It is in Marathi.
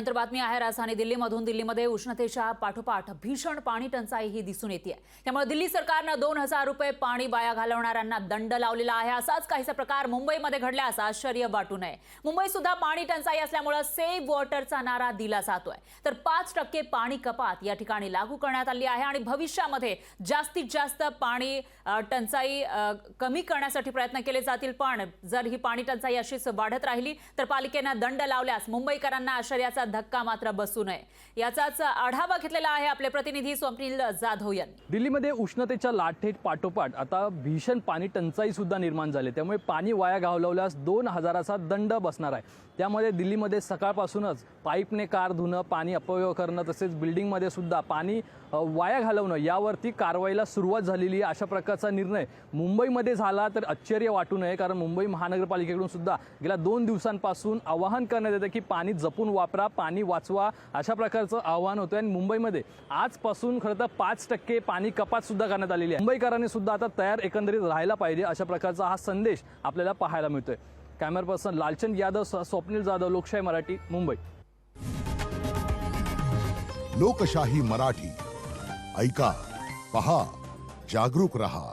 त्यानंतर बातमी आहे राजधानी दिल्लीमधून। दिल्लीमध्ये उष्णतेच्या पाठोपाठ भीषण पाणी टंचाई ही दिसून येते। त्यामुळे दिल्ली सरकारने 2000 रुपये पाणी वाया घालवणाऱ्यांना दंड लावलेला आहे। असाच काहीसा प्रकार मुंबईमध्ये घडल्यास आश्चर्य वाटू नये। मुंबईत सुद्धा पाणी टंचाई असल्यामुळे सेव्ह वॉटरचा नारा दिला जातोय। तर 5% पाणी कपात या ठिकाणी लागू करण्यात आली आहे आणि भविष्यामध्ये जास्तीत जास्त पाणी टंचाई कमी करण्यासाठी प्रयत्न केले जातील। पण जर ही पाणी टंचाई अशीच वाढत राहिली तर पालिकेने दंड लावल्यास मुंबईकरांना आश्चर्याचा धक्का मात्र बसू नये। याचाच आढावा घेतलेला आहे आपले प्रतिनिधी स्वप्नील जाधव यांनी। दिल्लीमध्ये उष्णतेच्या लाटेत पाठोपाठ आता भीषण पाणी टंचाई सुद्धा निर्माण झाली। त्यामुळे पाणी वाया घालवल्यास 2000चा दंड बसणार आहे। त्यामध्ये दिल्लीमध्ये सकाळपासूनच पाईपने कार धुणं, पाणी अपव्यय करणं, तसेच बिल्डिंगमध्ये सुद्धा पाणी वाया घालवणं यावरती कारवाईला सुरुवात झालेली आहे। अशा प्रकारचा निर्णय मुंबईमध्ये झाला तर आश्चर्य वाटू नये, कारण मुंबई महानगरपालिकेकडून सुद्धा गेल्या 2 दिवसांपासून आवाहन करण्यात येते की पाणी जपून वापरा, पाणी वाचवा, अशा प्रकारचं आवाहन होतं। आणि मुंबईमध्ये आजपासून खरं तर 5% पाणी कपात सुद्धा करण्यात आलेली आहे। मुंबईकरांनी सुद्धा आता तयार एकंदरीत राहायला पाहिजे, अशा प्रकारचा हा संदेश आपल्याला पाहायला मिळतोय। कॅमेरा पर्सन लालचंद यादव, स्वप्नील जाधव, लोकशाही मराठी, मुंबई। लोकशाही मराठी ऐका, पहा, जागरूक रहा।